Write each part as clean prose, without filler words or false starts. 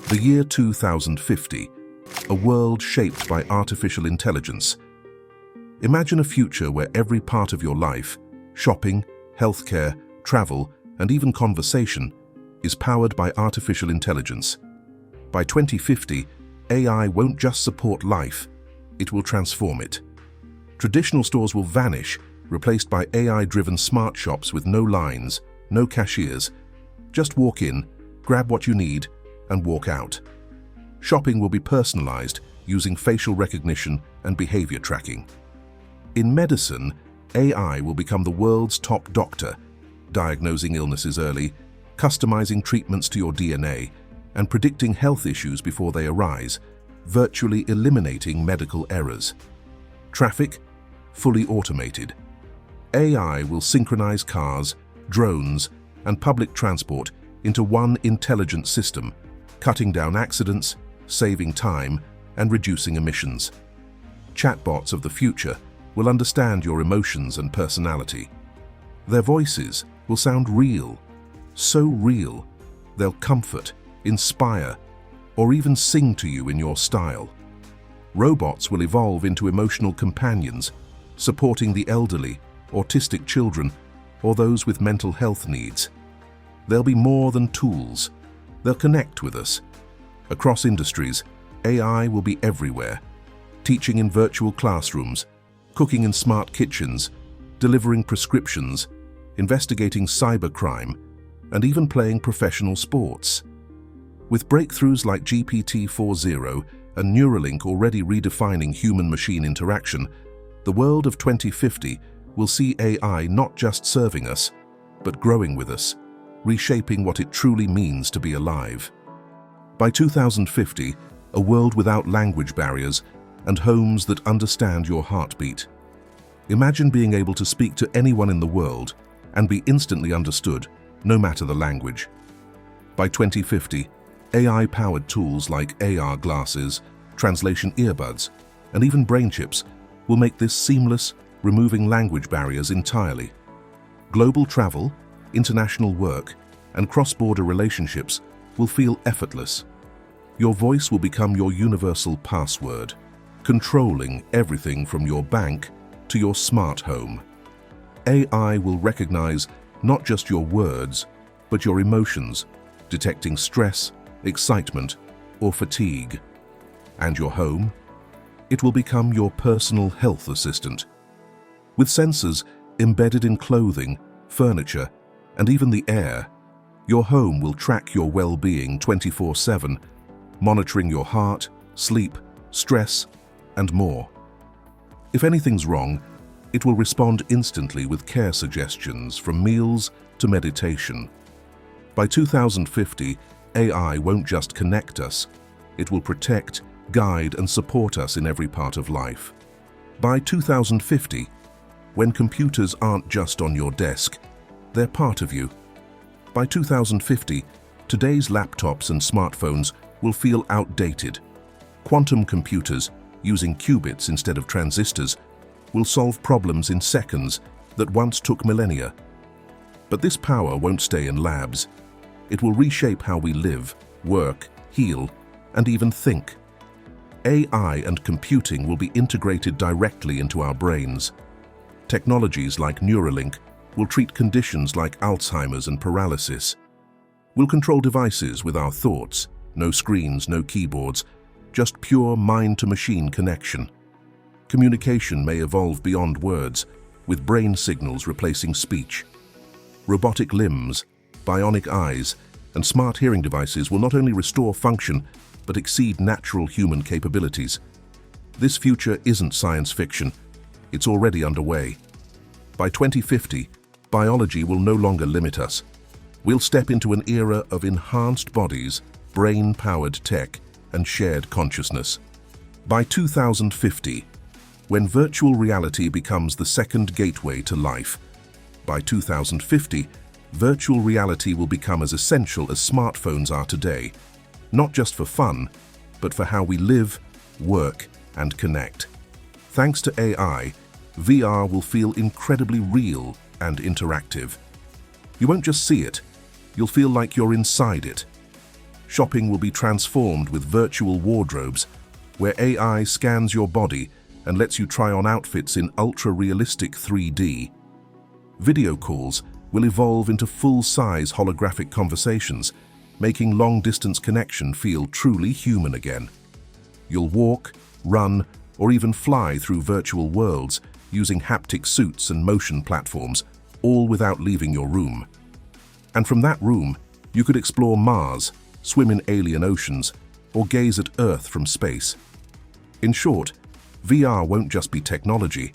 The year 2050, a world shaped by artificial intelligence. Imagine a future where every part of your life, shopping, healthcare, travel, and even conversation, is powered by artificial intelligence. By 2050, AI won't just support life, it will transform it. Traditional stores will vanish, replaced by AI-driven smart shops with no lines, no cashiers. Just walk in, grab what you need, and walk out. Shopping will be personalized using facial recognition and behavior tracking. In medicine, AI will become the world's top doctor, diagnosing illnesses early, customizing treatments to your DNA, and predicting health issues before they arise, virtually eliminating medical errors. Traffic, fully automated. AI will synchronize cars, drones, and public transport into one intelligent system, cutting down accidents, saving time, and reducing emissions. Chatbots of the future will understand your emotions and personality. Their voices will sound real, so real, they'll comfort, inspire, or even sing to you in your style. Robots will evolve into emotional companions, supporting the elderly, autistic children, or those with mental health needs. They'll be more than tools. They'll connect with us. Across industries, AI will be everywhere, teaching in virtual classrooms, cooking in smart kitchens, delivering prescriptions, investigating cybercrime, and even playing professional sports. With breakthroughs like GPT-4o and Neuralink already redefining human-machine interaction, the world of 2050 will see AI not just serving us, but growing with us, reshaping what it truly means to be alive. By 2050, a world without language barriers and homes that understand your heartbeat. Imagine being able to speak to anyone in the world and be instantly understood, no matter the language. By 2050, AI-powered tools like AR glasses, translation earbuds, and even brain chips will make this seamless, removing language barriers entirely. Global travel, international work, and cross-border relationships will feel effortless. Your voice will become your universal password, controlling everything from your bank to your smart home. AI will recognize not just your words, but your emotions, detecting stress, excitement, or fatigue. And your home? It will become your personal health assistant. With sensors embedded in clothing, furniture, and even the air, your home will track your well-being 24/7, monitoring your heart, sleep, stress, and more. If anything's wrong, it will respond instantly with care suggestions from meals to meditation. By 2050, AI won't just connect us, it will protect, guide, and support us in every part of life. By 2050, when computers aren't just on your desk, they're part of you. By 2050, today's laptops and smartphones will feel outdated. Quantum computers, using qubits instead of transistors, will solve problems in seconds that once took millennia. But this power won't stay in labs. It will reshape how we live, work, heal, and even think. AI and computing will be integrated directly into our brains. Technologies like Neuralink will treat conditions like Alzheimer's and paralysis. We'll control devices with our thoughts, no screens, no keyboards, just pure mind-to-machine connection. Communication may evolve beyond words, with brain signals replacing speech. Robotic limbs, bionic eyes, and smart hearing devices will not only restore function, but exceed natural human capabilities. This future isn't science fiction. It's already underway. By 2050, biology will no longer limit us. We'll step into an era of enhanced bodies, brain-powered tech, and shared consciousness. By 2050, when virtual reality becomes the second gateway to life, by 2050, virtual reality will become as essential as smartphones are today, not just for fun, but for how we live, work, and connect. Thanks to AI, VR will feel incredibly real and interactive. You won't just see it, you'll feel like you're inside it. shopping will be transformed with virtual wardrobes, where AI scans your body and lets you try on outfits in ultra-realistic 3D. Video calls will evolve into full-size holographic conversations, making long-distance connection feel truly human again. You'll walk, run, or even fly through virtual worlds using haptic suits and motion platforms, all without leaving your room. And from that room, you could explore Mars, swim in alien oceans, or gaze at Earth from space. In short, VR won't just be technology,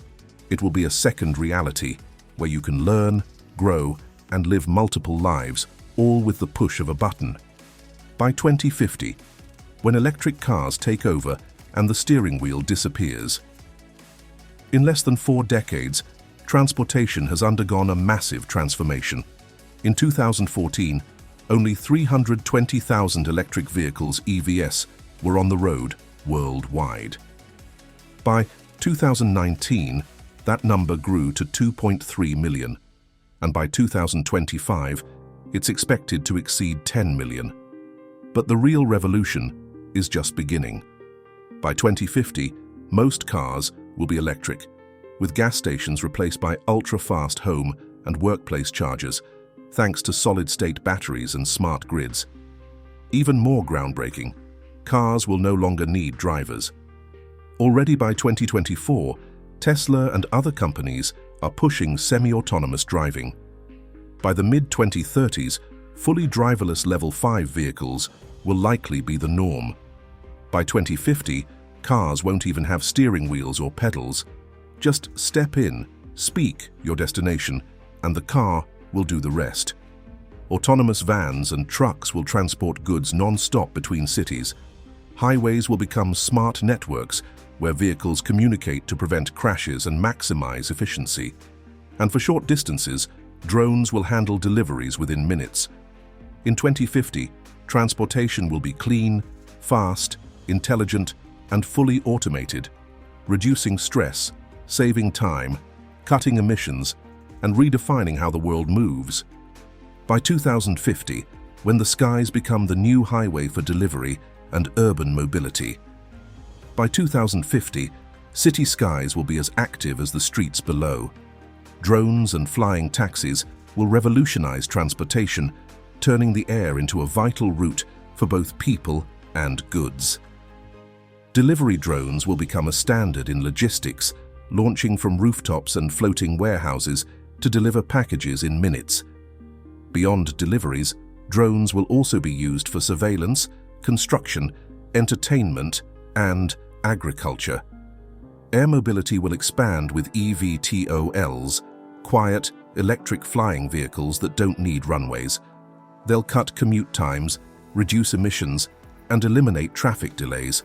it will be a second reality where you can learn, grow, and live multiple lives, all with the push of a button. By 2050, when electric cars take over and the steering wheel disappears. In less than 4 decades, transportation has undergone a massive transformation. In 2014, only 320,000 electric vehicles (EVs) were on the road worldwide. By 2019, that number grew to 2.3 million, and by 2025, it's expected to exceed 10 million. But the real revolution is just beginning. By 2050, most cars will be electric, with gas stations replaced by ultra-fast home and workplace chargers, thanks to solid-state batteries and smart grids. Even more groundbreaking, cars will no longer need drivers. Already by 2024, Tesla and other companies are pushing semi-autonomous driving. By the mid-2030s, fully driverless Level 5 vehicles will likely be the norm. By 2050, cars won't even have steering wheels or pedals. Just step in, speak your destination, and the car will do the rest. Autonomous vans and trucks will transport goods non-stop between cities. Highways will become smart networks where vehicles communicate to prevent crashes and maximize efficiency. And for short distances, drones will handle deliveries within minutes. In 2050, transportation will be clean, fast, intelligent, and fully automated, reducing stress, saving time, cutting emissions, and redefining how the world moves. By 2050, when the skies become the new highway for delivery and urban mobility. By 2050, city skies will be as active as the streets below. Drones and flying taxis will revolutionize transportation, turning the air into a vital route for both people and goods. Delivery drones will become a standard in logistics, launching from rooftops and floating warehouses to deliver packages in minutes. Beyond deliveries, drones will also be used for surveillance, construction, entertainment, and agriculture. Air mobility will expand with eVTOLs, quiet, electric flying vehicles that don't need runways. They'll cut commute times, reduce emissions, and eliminate traffic delays.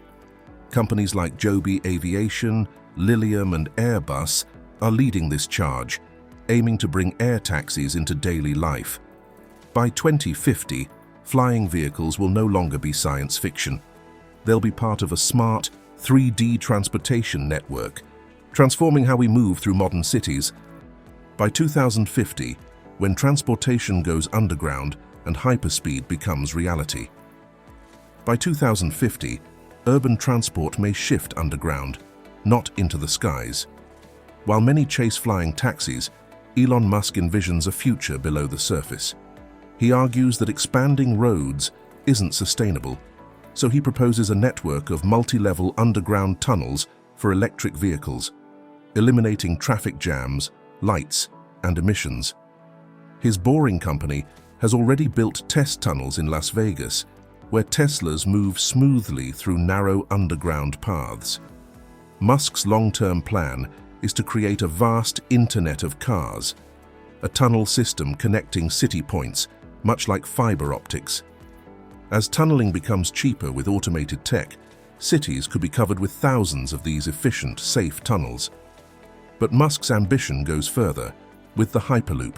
Companies like Joby Aviation, Lilium, and Airbus are leading this charge, aiming to bring air taxis into daily life. By 2050, flying vehicles will no longer be science fiction. They'll be part of a smart, 3D transportation network, transforming how we move through modern cities. By 2050, when transportation goes underground and hyperspeed becomes reality. By 2050, urban transport may shift underground, not into the skies. While many chase flying taxis, Elon Musk envisions a future below the surface. He argues that expanding roads isn't sustainable, so he proposes a network of multi-level underground tunnels for electric vehicles, eliminating traffic jams, lights, and emissions. His Boring Company has already built test tunnels in Las Vegas, where Teslas move smoothly through narrow underground paths. Musk's long-term plan is to create a vast internet of cars, a tunnel system connecting city points, much like fiber optics. As tunneling becomes cheaper with automated tech, cities could be covered with thousands of these efficient, safe tunnels. But Musk's ambition goes further, with the Hyperloop,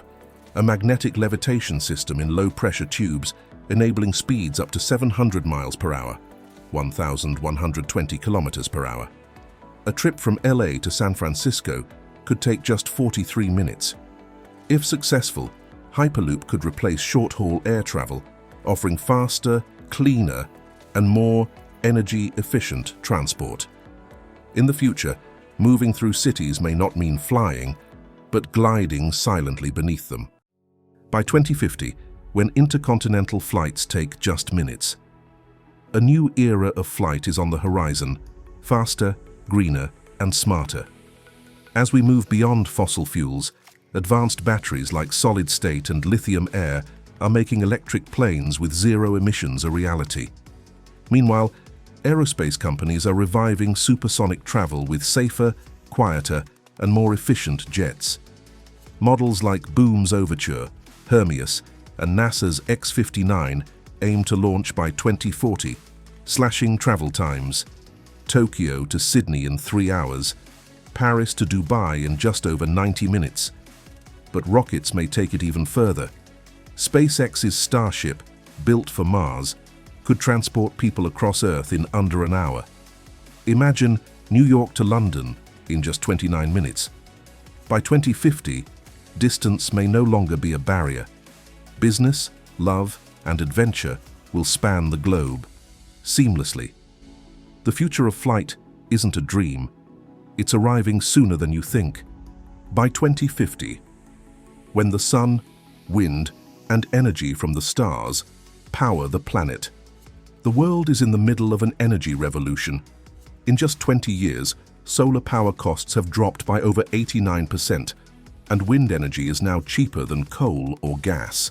a magnetic levitation system in low-pressure tubes enabling speeds up to 700 miles per hour, 1,120 kilometers per hour. A trip from LA to San Francisco could take just 43 minutes. If successful, Hyperloop could replace short-haul air travel, offering faster, cleaner, and more energy-efficient transport. In the future, moving through cities may not mean flying, but gliding silently beneath them. By 2050, when intercontinental flights take just minutes, a new era of flight is on the horizon, faster, greener, and smarter. As we move beyond fossil fuels, advanced batteries like solid-state and lithium air are making electric planes with zero emissions a reality. Meanwhile, aerospace companies are reviving supersonic travel with safer, quieter, and more efficient jets. Models like Boom's Overture, Hermeus, and NASA's X-59 aim to launch by 2040, slashing travel times. Tokyo to Sydney in 3 hours, Paris to Dubai in just over 90 minutes. But rockets may take it even further. SpaceX's Starship, built for Mars, could transport people across Earth in under an hour. Imagine New York to London in just 29 minutes. By 2050, distance may no longer be a barrier. Business, love, and adventure will span the globe, seamlessly. The future of flight isn't a dream. It's arriving sooner than you think. By 2050, when the sun, wind, and energy from the stars power the planet, the world is in the middle of an energy revolution. In just 20 years, solar power costs have dropped by over 89%, and wind energy is now cheaper than coal or gas.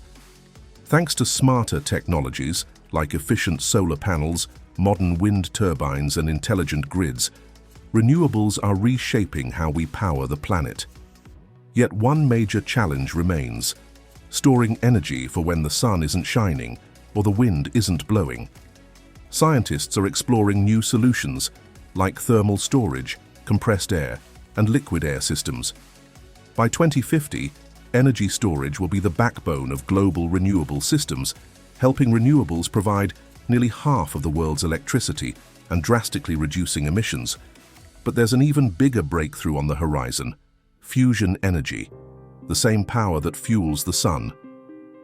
Thanks to smarter technologies like efficient solar panels, modern wind turbines, and intelligent grids, renewables are reshaping how we power the planet. Yet one major challenge remains: storing energy for when the sun isn't shining or the wind isn't blowing. Scientists are exploring new solutions like thermal storage, compressed air, and liquid air systems. By 2050, energy storage will be the backbone of global renewable systems, helping renewables provide nearly half of the world's electricity and drastically reducing emissions. But there's an even bigger breakthrough on the horizon: fusion energy, the same power that fuels the sun.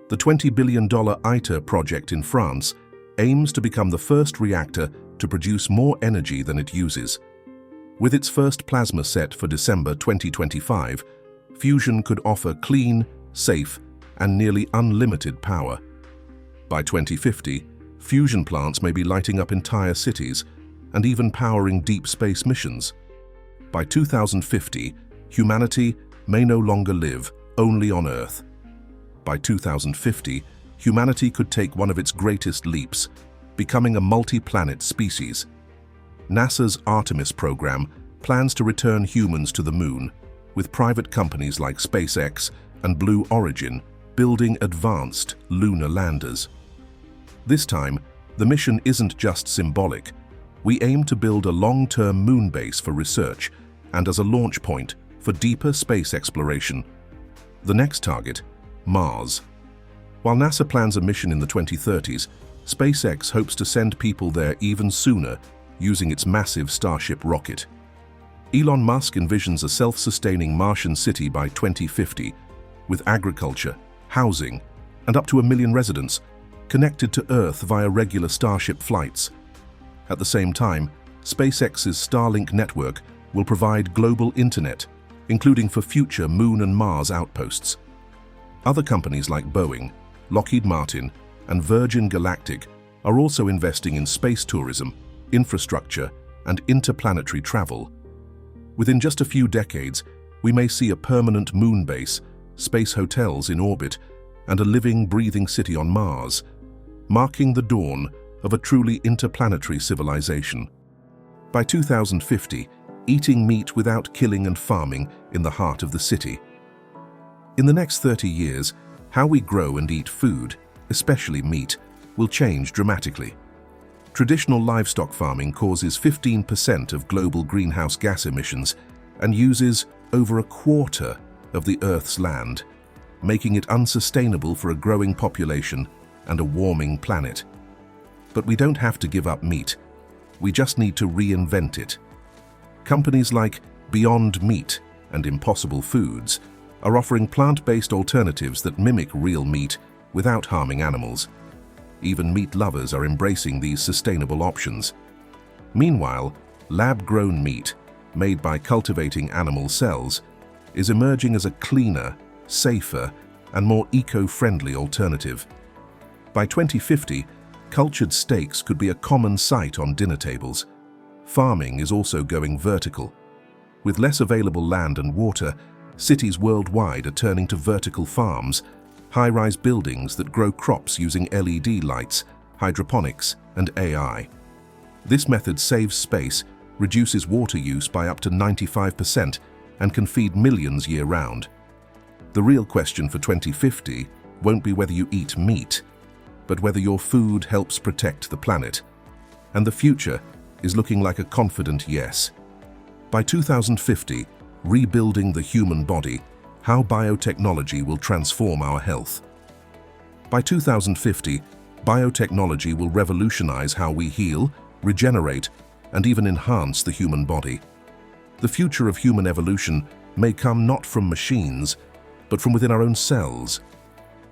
The $20 billion ITER project in France aims to become the first reactor to produce more energy than it uses. With its first plasma set for December 2025, fusion could offer clean, safe, and nearly unlimited power. By 2050, fusion plants may be lighting up entire cities and even powering deep space missions. By 2050, humanity may no longer live only on Earth. By 2050, humanity could take one of its greatest leaps, becoming a multi-planet species. NASA's Artemis program plans to return humans to the Moon, with private companies like SpaceX and Blue Origin building advanced lunar landers. This time, the mission isn't just symbolic. We aim to build a long-term moon base for research and as a launch point for deeper space exploration. The next target, Mars. While NASA plans a mission in the 2030s, SpaceX hopes to send people there even sooner using its massive Starship rocket. Elon Musk envisions a self-sustaining Martian city by 2050, with agriculture, housing, and up to 1 million residents connected to Earth via regular Starship flights. At the same time, SpaceX's Starlink network will provide global internet, including for future Moon and Mars outposts. Other companies like Boeing, Lockheed Martin, and Virgin Galactic are also investing in space tourism, infrastructure, and interplanetary travel. Within just a few decades, we may see a permanent moon base, space hotels in orbit, and a living, breathing city on Mars, marking the dawn of a truly interplanetary civilization. By 2050, eating meat without killing and farming in the heart of the city. In the next 30 years, how we grow and eat food, especially meat, will change dramatically. Traditional livestock farming causes 15% of global greenhouse gas emissions and uses over a quarter of the Earth's land, making it unsustainable for a growing population and a warming planet. But we don't have to give up meat. We just need to reinvent it. Companies like Beyond Meat and Impossible Foods are offering plant-based alternatives that mimic real meat without harming animals. Even meat lovers are embracing these sustainable options. Meanwhile, lab-grown meat, made by cultivating animal cells, is emerging as a cleaner, safer, and more eco-friendly alternative. By 2050, cultured steaks could be a common sight on dinner tables. Farming is also going vertical. With less available land and water, cities worldwide are turning to vertical farms, high-rise buildings that grow crops using LED lights, hydroponics, and AI. This method saves space, reduces water use by up to 95%, and can feed millions year-round. The real question for 2050 won't be whether you eat meat, but whether your food helps protect the planet. And the future is looking like a confident yes. By 2050, rebuilding the human body, how biotechnology will transform our health. By 2050, biotechnology will revolutionize how we heal, regenerate, and even enhance the human body. The future of human evolution may come not from machines, but from within our own cells.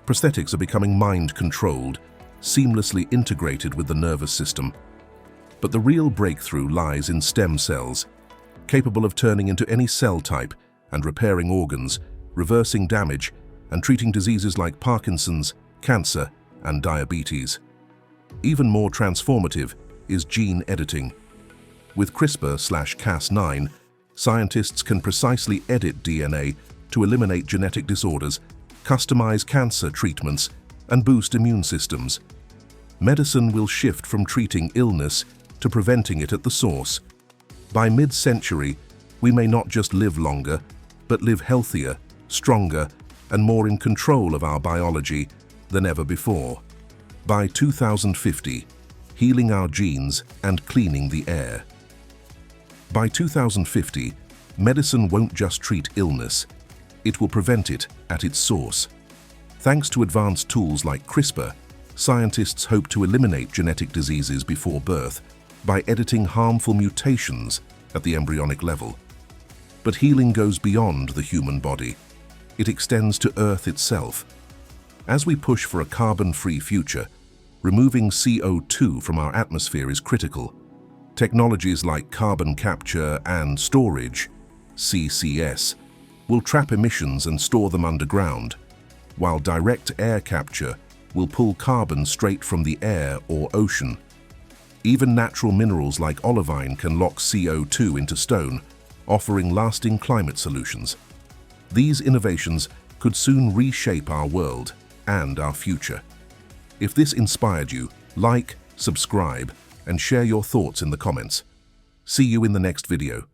Prosthetics are becoming mind-controlled, seamlessly integrated with the nervous system. But the real breakthrough lies in stem cells, capable of turning into any cell type and repairing organs, reversing damage, and treating diseases like Parkinson's, cancer, and diabetes. Even more transformative is gene editing. With CRISPR/Cas9, scientists can precisely edit DNA to eliminate genetic disorders, customize cancer treatments, and boost immune systems. Medicine will shift from treating illness to preventing it at the source. By mid-century, we may not just live longer, but live healthier, stronger, and more in control of our biology than ever before. By 2050, healing our genes and cleaning the air. By 2050, medicine won't just treat illness, it will prevent it at its source. Thanks to advanced tools like CRISPR, scientists hope to eliminate genetic diseases before birth by editing harmful mutations at the embryonic level. But healing goes beyond the human body. It extends to Earth itself. As we push for a carbon-free future, removing CO2 from our atmosphere is critical. Technologies like carbon capture and storage, CCS, will trap emissions and store them underground, while direct air capture will pull carbon straight from the air or ocean. Even natural minerals like olivine can lock CO2 into stone, offering lasting climate solutions. These innovations could soon reshape our world and our future. If this inspired you, like, subscribe, and share your thoughts in the comments. See you in the next video.